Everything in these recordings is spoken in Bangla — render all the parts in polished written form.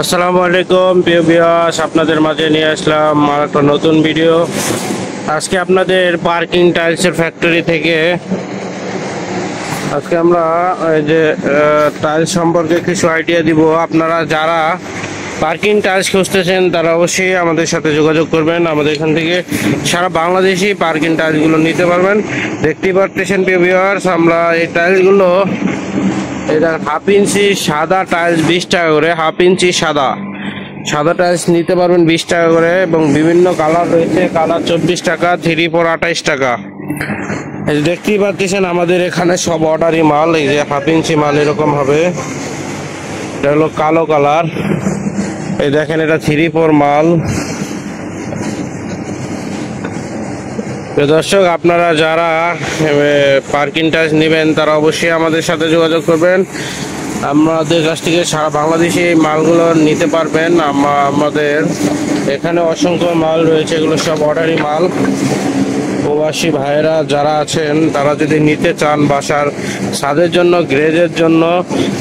আসসালামু আলাইকুম প্রিয় ভিউয়ার্স, আপনাদের মাঝে নিয়ে আসলাম একটা নতুন ভিডিও। আজকে আপনাদের পার্কিং টাইলসের ফ্যাক্টরি থেকে আজকে আমরা এই যে টাইলস সম্পর্কে কিছু আইডিয়া দিব। আপনারা যারা পার্কিং টাইলস খুঁজতেছেন তারা অবশ্যই আমাদের সাথে যোগাযোগ করবেন। আমাদের এখান থেকে সারা বাংলাদেশি পার্কিং টাইলসগুলো নিতে পারবেন। দেখতেই পাচ্ছেন প্রিয় ভিউয়ার্স, আমরা এই টাইলসগুলো এটা হাফ ইঞ্চি সাদা টাইলস 20 টাকা করে, হাফ ইঞ্চি সাদা টাইলস নিতে পারবেন 20 টাকা করে, এবং বিভিন্ন কালার রয়েছে। কালার 24 টাকা, 3/4 28 টাকা। এই দেখতেই পাচ্ছেন আমাদের এখানে সব অর্ডারি মাল। এই যে হাফ ইঞ্চি মাল এরকম হবে, এটা হলো কালো কালার। এই দেখেন এটা 3/4 মাল। দর্শক, আপনারা যারা পার্কিং টাইলস নেবেন তারা অবশ্যই আমাদের সাথে যোগাযোগ করবেন। আমাদের কাছ থেকে সারা বাংলাদেশে এই মালগুলো নিতে পারবেন। আমাদের এখানে অসংখ্য মাল রয়েছে, এগুলো সব অর্ডারি মাল। প্রবাসী ভাইয়েরা যারা আছেন তারা যদি নিতে চান বাসার ছাদের জন্য, গ্রেজের জন্য,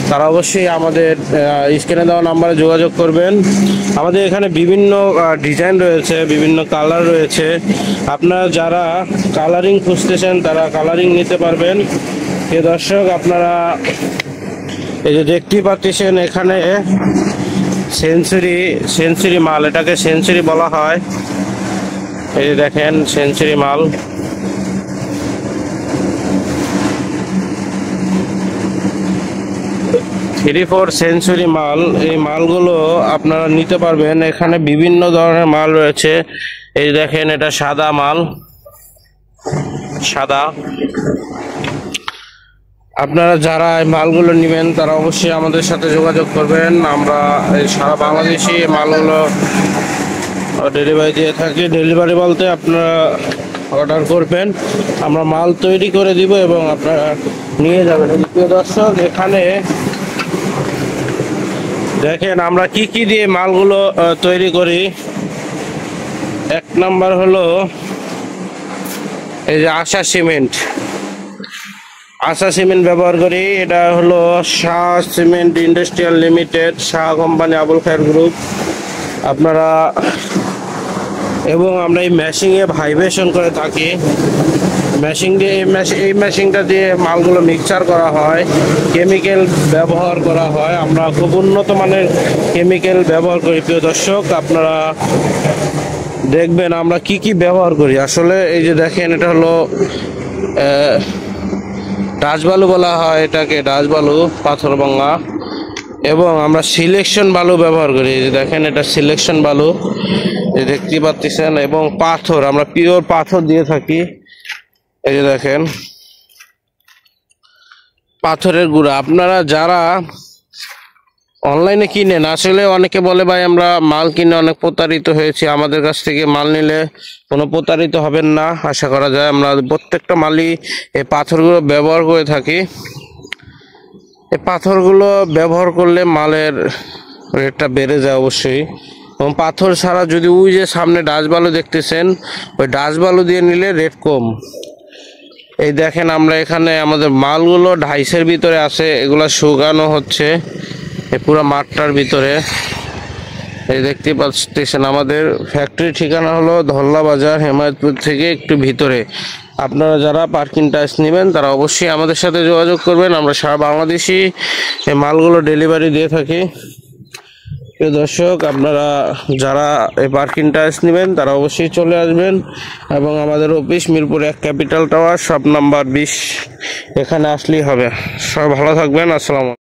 তারা অবশ্যই আমাদের স্ক্রিনে দেওয়া নাম্বারে যোগাযোগ করবেন। আমাদের এখানে বিভিন্ন ডিজাইন রয়েছে, বিভিন্ন কালার রয়েছে। আপনারা যারা কালারিং খুঁজতেছেন তারা কালারিং নিতে পারবেন। দর্শক, আপনারা এই যে দেখতেই পাচ্ছেন এখানে সেঞ্চুরি মাল, এটাকে সেঞ্চুরি বলা হয়। এই যে দেখেন সেঞ্চুরি মাল। 3/4 সেঞ্চুরি মাল। এই মালগুলো আপনারা নিতে পারবেন। এখানে বিভিন্ন ধরনের মাল রয়েছে। এই দেখেন এটা সাদা মাল, সাদা। আপনারা যারা এই মালগুলো নেবেন তারা অবশ্যই আমাদের সাথে যোগাযোগ করবেন। আমরা সারা বাংলাদেশে এই মালগুলো ডেলিভারি দিয়ে থাকি। ডেলিভারি বলতে আপনারা অর্ডার করবেন, আমরা মাল তৈরি করে দিব এবং আপনারা নিয়ে যাবেন। প্রিয় দর্শক, এখানে দেখেন আমরা কি কি দিয়ে মালগুলো তৈরি করি। এক নাম্বার হলো এই যে আশা সিমেন্ট ব্যবহার করি। এটা হলো Shah cement industrial limited, Shah company, Abul Khayer group. আপনারা এবং আমরা এই মেশিনে ভাইব্রেশন করে থাকি। এই মেশিনটা দিয়ে মালগুলো মিক্সচার করা হয়, কেমিক্যাল ব্যবহার করা হয়। আমরা খুব উন্নত মানের কেমিক্যাল ব্যবহার করি। প্রিয় দর্শক, আপনারা দেখবেন আমরা কি কি ব্যবহার করি। আসলে এই যে দেখেন এটা হলো ডাচবালু বলা হয় এটাকে, ডাচবালু, পাথর ভাঙা। এবং আমরা সিলেকশন বালু ব্যবহার করি। এই যে দেখেন এটা সিলেকশন বালু, এই দেখতে পাচ্ছেন। এবং পাথর, আমরা পিওর পাথর দিয়ে থাকি। এই যে দেখেন পাথরের গুঁড়া। আপনারা যারা অনলাইনে কিনেন, আসলে অনেকে বলে ভাই আমরা মাল কিনে অনেক প্রতারিত হয়েছি, আমাদের কাছ থেকে মাল নিলে কোনো প্রতারিত হবেন না আশা করা যায়। আমরা প্রত্যেকটা মালই এই পাথরগুলো ব্যবহার করে থাকি। এই পাথরগুলো ব্যবহার করলে মালের রেটটা বেড়ে যায় অবশ্যই। এবং পাথর ছাড়া যদি ওই যে সামনে ডাচবালু দেখতেছেন, ওই ডাচবালু দিয়ে নিলে রেট কম। এই দেখেন আমরা এখানে আমাদের মালগুলো ঢাইসের ভিতরে আছে, এগুলো শুকানো হচ্ছে এই পুরো মাঠটার ভিতরে। এই দেখতে পাচ্ছেন আমাদের ফ্যাক্টরি ঠিকানা হলো ধল্লা বাজার, হেমায়তপুর থেকে একটু ভিতরে। আপনারা যারা পার্কিং টাইলস নেবেন তারা অবশ্যই আমাদের সাথে যোগাযোগ করবেন। আমরা সারা বাংলাদেশি এই মালগুলো ডেলিভারি দিয়ে থাকি। দর্শক, আপনারা যারা এই পার্কিং টাইলস নেবেন তারা অবশ্যই চলে আসবেন। এবং আমাদের office Mirpur 1 capital tower, shop number 20, এখানে আসলেই হবে। সবাই ভালো থাকবেন। আসসালামু আলাইকুম।